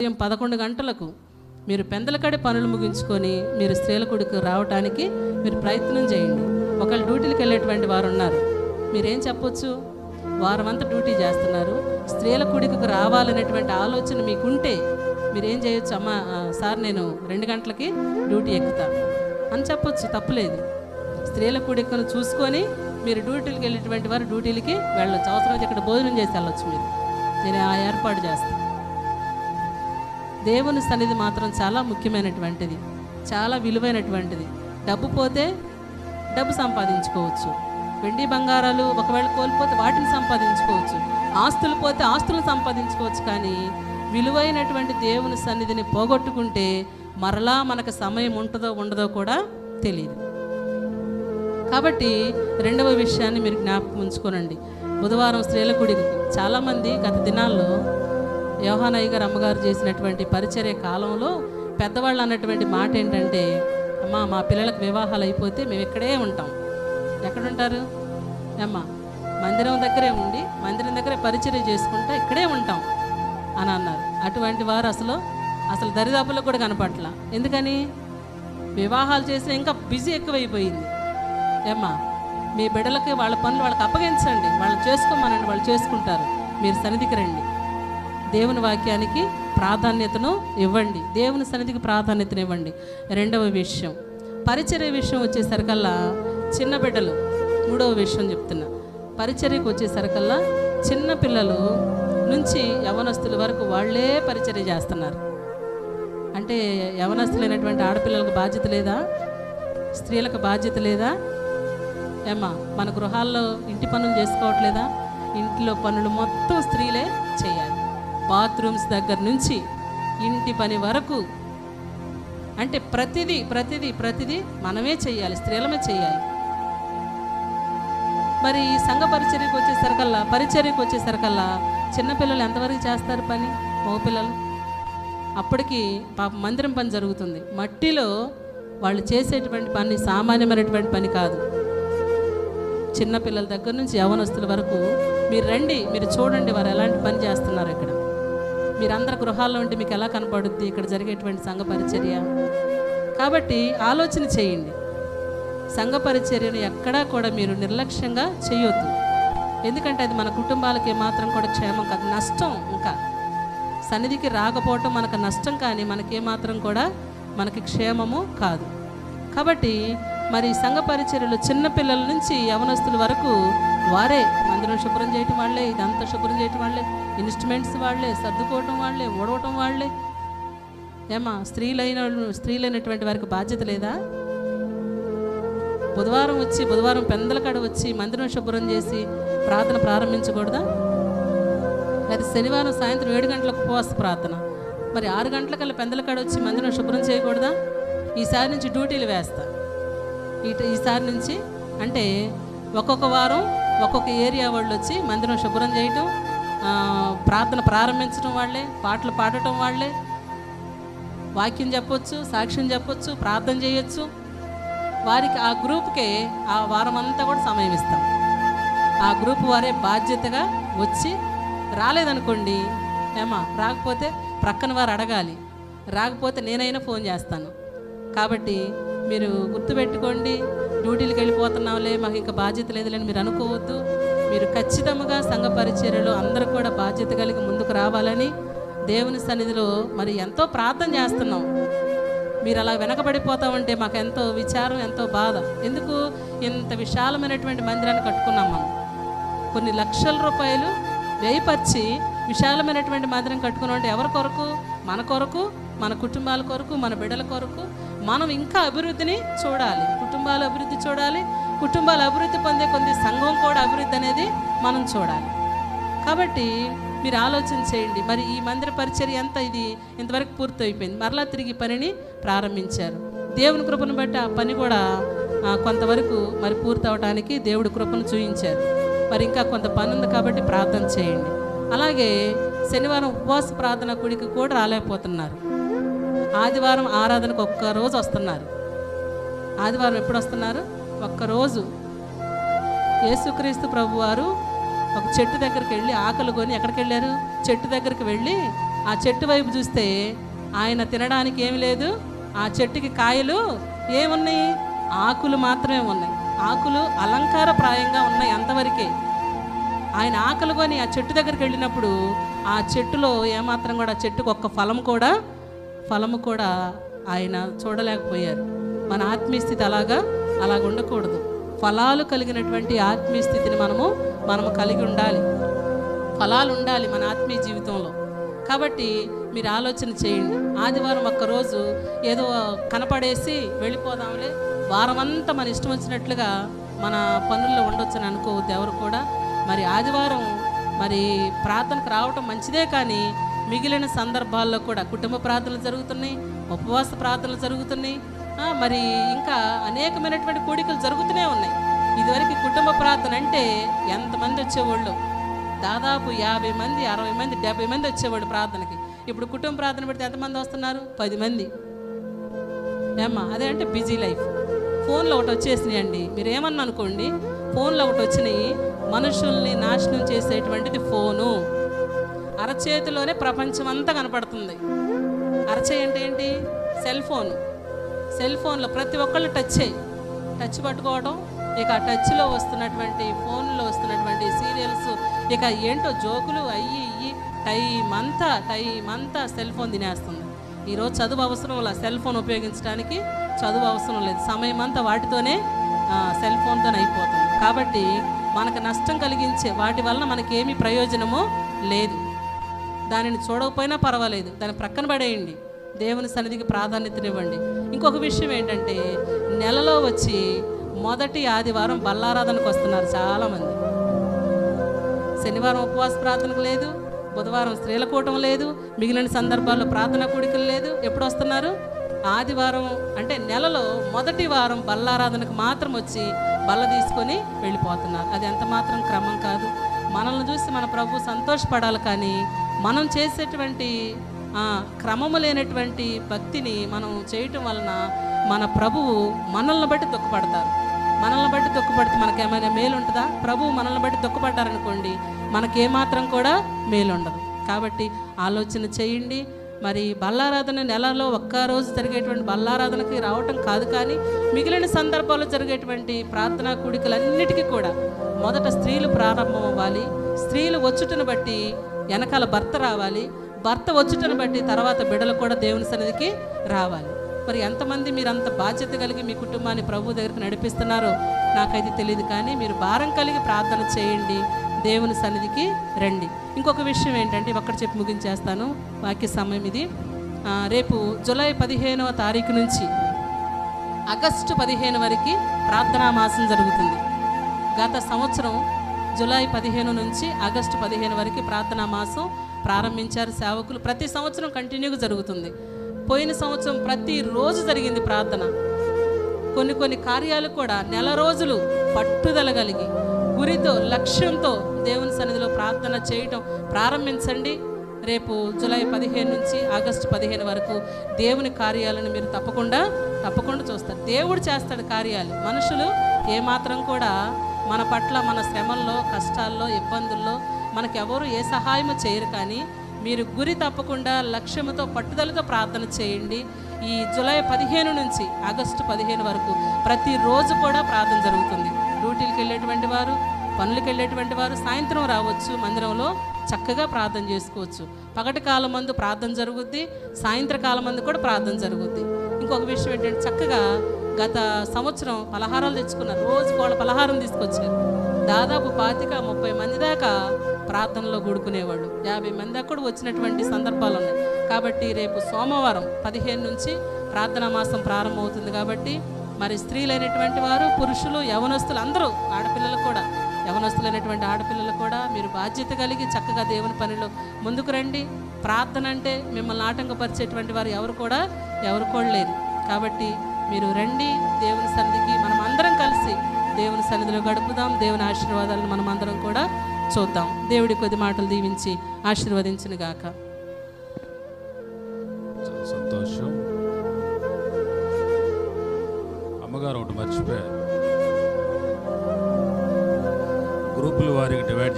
ఉదయం 11 గంటలకు మీరు పెందలకడి పనులు ముగించుకొని మీరు స్త్రీల కూడికి రావడానికి మీరు ప్రయత్నం చేయండి. ఒకళ్ళు డ్యూటీలకు వెళ్ళేటువంటి వారు ఉన్నారు, మీరేం చెప్పొచ్చు? వారం అంతా డ్యూటీ చేస్తున్నారు, స్త్రీల కూడికి రావాలనేటువంటి ఆలోచన మీకుంటే మీరేం చేయొచ్చు? అమ్మ సార్ నేను 2 గంటలకి డ్యూటీ ఎక్కుతా అని చెప్పొచ్చు, తప్పులేదు. స్త్రీల కూడికను చూసుకొని మీరు డ్యూటీలకు వెళ్ళేటువంటి వారు డ్యూటీలకి వెళ్ళొచ్చు. అవసరమైతే ఇక్కడ భోజనం చేసి వెళ్ళొచ్చు. నేను ఆ ఏర్పాటు చేస్తాను. దేవుని సన్నిధి మాత్రం చాలా ముఖ్యమైనటువంటిది, చాలా విలువైనటువంటిది. డబ్బు పోతే డబ్బు సంపాదించుకోవచ్చు, వెండి బంగారాలు ఒకవేళ కోల్పోతే వాటిని సంపాదించుకోవచ్చు, ఆస్తులు పోతే ఆస్తులను సంపాదించుకోవచ్చు. కానీ విలువైనటువంటి దేవుని సన్నిధిని పోగొట్టుకుంటే మరలా మనకు సమయం ఉంటుందో ఉండదో కూడా తెలియదు. కాబట్టి రెండవ విషయాన్ని మీరు జ్ఞాపకం ఉంచుకోనండి. బుధవారం స్త్రీల కూడికి చాలామంది గత దినాల్లో యోహానయ్య గారు అమ్మగారు చేసినటువంటి పరిచర్య కాలంలో పెద్దవాళ్ళు అన్నటువంటి మాట ఏంటంటే, అమ్మా మా పిల్లలకు వివాహాలు అయిపోతే మేము ఇక్కడే ఉంటాం. ఎక్కడుంటారు అమ్మా? మందిరం దగ్గరే ఉండి మందిరం దగ్గరే పరిచర్య చేసుకుంటా ఇక్కడే ఉంటాం అని అన్నారు. అటువంటి వారు అసలు దరిదాపులకు కూడా కనపట్ల. ఎందుకని? వివాహాలు చేసిన ఇంకా బిజీ ఎక్కువైపోయింది. ఏమ్మా మీ బిడ్డలకి వాళ్ళ పనులు వాళ్ళకి అప్పగించండి, వాళ్ళు చేసుకోమనండి, వాళ్ళు చేసుకుంటారు. మీరు సన్నిధికి రండి, దేవుని వాక్యానికి ప్రాధాన్యతను ఇవ్వండి, దేవుని సన్నిధికి ప్రాధాన్యతను ఇవ్వండి. రెండవ విషయం పరిచర్య విషయం వచ్చేసరికల్లా చిన్న బిడ్డలు. మూడవ విషయం చెప్తున్నా, పరిచర్యకు వచ్చేసరికల్లా చిన్న పిల్లలు నుంచి యవనస్తుల వరకు వాళ్ళే పరిచర్య చేస్తున్నారు. అంటే యవనస్తులైనటువంటి ఆడపిల్లలకు బాధ్యత లేదా? స్త్రీలకు బాధ్యత లేదా? ఏమ్మా మన గృహాల్లో ఇంటి పనులు చేసుకోవట్లేదా? ఇంట్లో పనులు మొత్తం స్త్రీలే చేయాలి. బాత్రూమ్స్ దగ్గర నుంచి ఇంటి పని వరకు, అంటే ప్రతిదీ మనమే చేయాలి, స్త్రీలమే చేయాలి. మరి సంఘ పరిచర్యకు వచ్చేసరికల్లా చిన్నపిల్లలు ఎంతవరకు చేస్తారు పని? మగపిల్లలు అప్పటికి పాప మందిరం పని జరుగుతుంది. మట్టిలో వాళ్ళు చేసేటువంటి పని సామాన్యమైనటువంటి పని కాదు. చిన్నపిల్లల దగ్గర నుంచి యవనస్తుల వరకు మీరు రండి, మీరు చూడండి వారు ఎలాంటి పని చేస్తున్నారు. ఇక్కడ మీరందరూ గృహాల్లో ఉంటే మీకు ఎలా కనపడుద్ది ఇక్కడ జరిగేటువంటి సంఘ పరిచర్య? కాబట్టి ఆలోచన చేయండి. సంఘ పరిచర్యను ఎక్కడా కూడా మీరు నిర్లక్ష్యంగా చేయొద్దు. ఎందుకంటే అది మన కుటుంబాలకి ఏమాత్రం కూడా క్షేమం కాదు, నష్టం. ఇంకా సన్నిధికి రాకపోవటం మనకు నష్టం, కానీ మనకేమాత్రం కూడా మనకి క్షేమము కాదు. కాబట్టి మరి సంఘ పరిచర్యలు చిన్నపిల్లల నుంచి యవనస్తుల వరకు వారే మందిరం శుభ్రం చేయటం వాళ్ళే, ఇదంతా శుభ్రం చేయటం వాళ్ళే, ఇన్స్ట్రుమెంట్స్ వాళ్ళే, సర్దుకోవటం వాళ్ళే, ఓడవటం వాళ్ళే. ఏమా స్త్రీలైనటువంటి వారికి బాధ్యత లేదా? బుధవారం పెందలకాడ వచ్చి మందిరం శుభ్రం చేసి ప్రార్థన ప్రారంభించకూడదా? లేదా శనివారం సాయంత్రం 7 గంటలకు ఉపవాస ప్రార్థన, మరి 6 గంటలకల్లా పెందలకాడ వచ్చి మందిరం శుభ్రం చేయకూడదా? ఈసారి నుంచి డ్యూటీలు వేస్తా. ఈసారి నుంచి అంటే ఒక్కొక్క వారం ఒక్కొక్క ఏరియా వాళ్ళు వచ్చి మందిరం శుభ్రం చేయటం, ప్రార్థన ప్రారంభించడం వాళ్ళే, పాటలు పాడటం వాళ్ళే, వాక్యం చెప్పొచ్చు, సాక్ష్యం చెప్పొచ్చు, ప్రార్థన చేయొచ్చు. వారికి ఆ గ్రూప్కే ఆ వారం అంతా కూడా సమయం ఇస్తాం. ఆ గ్రూప్ వారే బాధ్యతగా వచ్చి, రాలేదనుకోండి ఏమా రాకపోతే ప్రక్కన వారు అడగాలి, రాకపోతే నేనైనా ఫోన్ చేస్తాను. కాబట్టి మీరు గుర్తుపెట్టుకోండి, డ్యూటీలకు వెళ్ళిపోతున్నాంలే మాకు ఇంకా బాధ్యత లేదులేని మీరు అనుకోవద్దు. మీరు ఖచ్చితంగా సంఘ పరిచర్యలో అందరూ కూడా బాధ్యత కలిగి ముందుకు రావాలని దేవుని సన్నిధిలో మరి ఎంతో ప్రార్థన చేస్తున్నాం. మీరు అలా వెనకబడిపోతామంటే మాకు ఎంతో విచారం, ఎంతో బాధ. ఎందుకు ఇంత విశాలమైనటువంటి మందిరాన్ని కట్టుకున్నాం మనం, కొన్ని లక్షల రూపాయలు వ్యయపరిచి విశాలమైనటువంటి మందిరం కట్టుకున్నాం. అంటే ఎవరి కొరకు? మన కొరకు, మన కుటుంబాల కొరకు, మన బిడ్డల కొరకు. మనం ఇంకా అభివృద్ధిని చూడాలి, కుటుంబాల అభివృద్ధి చూడాలి, కుటుంబాల అభివృద్ధి పొందే కొద్ది సంఘం కూడా అభివృద్ధి అనేది మనం చూడాలి. కాబట్టి మీరు ఆలోచన చేయండి. మరి ఈ మందిర పరిచర్య అంతా ఇంతవరకు పూర్తి అయిపోయింది, మరలా తిరిగి పనిని ప్రారంభించారు. దేవుని కృపను బట్టి ఆ పని కూడా కొంతవరకు మరి పూర్తి అవడానికి దేవుడి కృపను చూపించారు. మరి ఇంకా కొంత పని ఉంది కాబట్టి ప్రార్థన చేయండి. అలాగే శనివారం ఉపవాస ప్రార్థన కూడికి కూడా రాలేకపోతున్నారు. ఆదివారం ఆరాధనకు ఒక్కరోజు వస్తున్నారు. ఆదివారం ఎప్పుడు వస్తున్నారు? ఒక్కరోజు. యేసుక్రీస్తు ప్రభువారు ఒక చెట్టు దగ్గరికి వెళ్ళి ఆకలి కొని, ఎక్కడికి వెళ్ళారు? చెట్టు దగ్గరికి వెళ్ళి ఆ చెట్టు వైపు చూస్తే ఆయన తినడానికి ఏమి లేదు. ఆ చెట్టుకి కాయలు ఏమున్నాయి? ఆకులు మాత్రమే ఉన్నాయి. ఆకులు అలంకారప్రాయంగా ఉన్నాయి అంతవరకే. ఆయన ఆకలి కొని ఆ చెట్టు దగ్గరికి వెళ్ళినప్పుడు ఆ చెట్టులో ఏమాత్రం కూడా చెట్టుకు ఒక్క ఫలము కూడా ఆయన చూడలేకపోయారు. మన ఆత్మీయ స్థితి అలాగ ఉండకూడదు. ఫలాలు కలిగినటువంటి ఆత్మీయ స్థితిని మనము కలిగి ఉండాలి. ఫలాలు ఉండాలి మన ఆత్మీయ జీవితంలో. కాబట్టి మీరు ఆలోచన చేయండి. ఆదివారం ఒక్కరోజు ఏదో కనపడేసి వెళ్ళిపోదాంలే, వారం అంతా మన ఇష్టం వచ్చినట్లుగా మన పనుల్లో ఉండొచ్చని అనుకోవద్దు ఎవరు కూడా. మరి ఆదివారం మరి ప్రార్థనకు రావటం మంచిదే, కానీ మిగిలిన సందర్భాల్లో కూడా కుటుంబ ప్రార్థనలు జరుగుతున్నాయి, ఉపవాస ప్రార్థనలు జరుగుతున్నాయి, మరి ఇంకా అనేకమైనటువంటి కూడికలు జరుగుతూనే ఉన్నాయి. ఇదివరకు కుటుంబ ప్రార్థన అంటే ఎంతమంది వచ్చేవాళ్ళు? దాదాపు 50 మంది, 60 మంది, 70 మంది వచ్చేవాడు ప్రార్థనకి. ఇప్పుడు కుటుంబ ప్రార్థన పెడితే ఎంతమంది వస్తున్నారు? 10 మంది. ఏమ్మా, అదే అంటే బిజీ లైఫ్. ఫోన్లో ఒకటి వచ్చేసినాయండి. మీరు ఏమన్నా అనుకోండి, ఫోన్లో ఒకటి వచ్చినాయి. మనుషుల్ని నాశనం చేసేటువంటిది ఫోను. అరచేతిలోనే ప్రపంచం అంతా కనపడుతుంది. అరచేయి అంటే ఏంటి? సెల్ ఫోన్లో ప్రతి ఒక్కళ్ళు టచ్ పట్టుకోవడం. ఇక ఆ టచ్లో వస్తున్నటువంటి ఫోన్లో వస్తున్నటువంటి సీరియల్స్, ఇక ఏంటో జోకులు అయ్యి టైం అంతా సెల్ ఫోన్ తినేస్తుంది. ఈరోజు చదువు అవసరం లేదు, సెల్ ఫోన్ ఉపయోగించడానికి చదువు అవసరం లేదు. సమయం అంతా వాటితోనే సెల్ ఫోన్తోనే అయిపోతుంది. కాబట్టి మనకు నష్టం కలిగించే వాటి వలన మనకేమీ ప్రయోజనమో లేదు. దానిని చూడకపోయినా పర్వాలేదు, దాన్ని ప్రక్కన పడేయండి. దేవుని సన్నిధికి ప్రాధాన్యతనివ్వండి. ఇంకొక విషయం ఏంటంటే, నెలలో వచ్చి మొదటి ఆదివారం బల్లారాధనకు వస్తున్నారు చాలామంది. శనివారం ఉపవాస ప్రార్థనకు లేదు, బుధవారం స్త్రీల కూటం లేదు, మిగిలిన సందర్భాల్లో ప్రార్థనా కూడికలు లేదు. ఎప్పుడు వస్తున్నారు? ఆదివారం అంటే నెలలో మొదటి వారం బల్లారాధనకు మాత్రం వచ్చి బల్ల తీసుకొని వెళ్ళిపోతున్నారు. అది ఎంత మాత్రం క్రమం కాదు. మనల్ని చూసి మన ప్రభు సంతోషపడాలి, కానీ మనం చేసేటువంటి క్రమము లేనటువంటి భక్తిని మనం చేయటం వలన మన ప్రభువు మనల్ని బట్టి దుఃఖపడతారు. మనల్ని బట్టి దుఃఖపడితే మనకేమైనా మేలు ఉంటుందా? ప్రభువు మనల్ని బట్టి దుఃఖపడ్డారనుకోండి, మనకేమాత్రం కూడా మేలు ఉండదు. కాబట్టి ఆలోచన చేయండి. మరి బల్లారాధన నెలలో ఒక్కరోజు జరిగేటువంటి బల్లారాధనకి రావటం కాదు, కానీ మిగిలిన సందర్భాల్లో జరిగేటువంటి ప్రార్థనా కూడికలన్నిటికీ కూడా మొదట స్త్రీలు ప్రారంభం అవ్వాలి. స్త్రీలు వచ్చుటను బట్టి వెనకాల భర్త రావాలి. భర్త వచ్చుటను బట్టి తర్వాత బిడ్డలు కూడా దేవుని సన్నిధికి రావాలి. మరి ఎంతమంది మీరు అంత బాధ్యత కలిగి మీ కుటుంబాన్ని ప్రభు దగ్గరికి నడిపిస్తున్నారో నాకైతే తెలియదు, కానీ మీరు భారం కలిగి ప్రార్థన చేయండి, దేవుని సన్నిధికి రండి. ఇంకొక విషయం ఏంటంటే, ఒక్కటి చెప్పి ముగించేస్తాను, వాక్య సమయం ఇది. రేపు జూలై 15వ తారీఖు నుంచి ఆగస్టు 15 వరకు ప్రార్థనా మాసం జరుగుతుంది. గత సంవత్సరం జూలై 15 నుంచి ఆగస్టు 15 వరకు ప్రార్థనా మాసం ప్రారంభించారు సేవకులు. ప్రతి సంవత్సరం కంటిన్యూగా జరుగుతుంది. పోయిన సంవత్సరం ప్రతిరోజు జరిగింది ప్రార్థన. కొన్ని కార్యాలు కూడా నెల రోజులు పట్టుదల కలిగి గురితో లక్ష్యంతో దేవుని సన్నిధిలో ప్రార్థన చేయటం ప్రారంభించండి. రేపు జూలై 15 నుంచి ఆగస్టు 15 వరకు దేవుని కార్యాలను మీరు తప్పకుండా చూస్తారు. దేవుడు చేస్తాడు కార్యాలు. మనుషులు ఏమాత్రం కూడా మన పట్ల మన శ్రమల్లో, కష్టాల్లో, ఇబ్బందుల్లో మనకెవరు ఏ సహాయము చేయరు, కానీ మీరు గురి తప్పకుండా లక్ష్యముతో పట్టుదలతో ప్రార్థన చేయండి. ఈ జూలై 15 నుంచి ఆగస్టు 15 వరకు ప్రతిరోజు కూడా ప్రార్థన జరుగుతుంది. డ్యూటీలకు వెళ్ళేటువంటి వారు, పనులకు వెళ్ళేటువంటి వారు సాయంత్రం రావచ్చు, మందిరంలో చక్కగా ప్రార్థన చేసుకోవచ్చు. పగటి కాలం మందు ప్రార్థన జరుగుద్ది, సాయంత్రకాలం మందు కూడా ప్రార్థన జరుగుద్ది. ఇంకొక విషయం ఏంటంటే, చక్కగా గత సంవత్సరం పలహారాలు తెచ్చుకున్నారు. రోజు వాళ్ళ పలహారం తీసుకొచ్చారు. దాదాపు 25-30 మంది దాకా ప్రార్థనలో కూడుకునేవాళ్ళు. 50 మంది దాకా కూడా వచ్చినటువంటి సందర్భాలు ఉన్నాయి. కాబట్టి రేపు సోమవారం 15 నుంచి ప్రార్థనా మాసం ప్రారంభమవుతుంది. కాబట్టి మరి స్త్రీలైనటువంటి వారు, పురుషులు, యవనస్తులు అందరూ, ఆడపిల్లలు కూడా, యవనస్తులైనటువంటి ఆడపిల్లలు కూడా మీరు బాధ్యత కలిగి చక్కగా దేవుని పనిలో ముందుకు రండి. ప్రార్థన అంటే మిమ్మల్ని ఆటంకపరిచేటువంటి వారు ఎవరు కూడా లేరు. కాబట్టి మీరు రండి దేవుని సన్నిధికి. మనం అందరం కలిసి దేవుని సన్నిధిలో గడుపుదాం. దేవుని ఆశీర్వాదాలను మనం అందరం కూడా చూద్దాం. దేవుడి కొద్ది మాటలు దీవించి ఆశీర్వదించును గాక. సంతోషం. అమ్మగారు ఒకటి మర్చిపోయారు, గ్రూపుల వారికి డివైడ్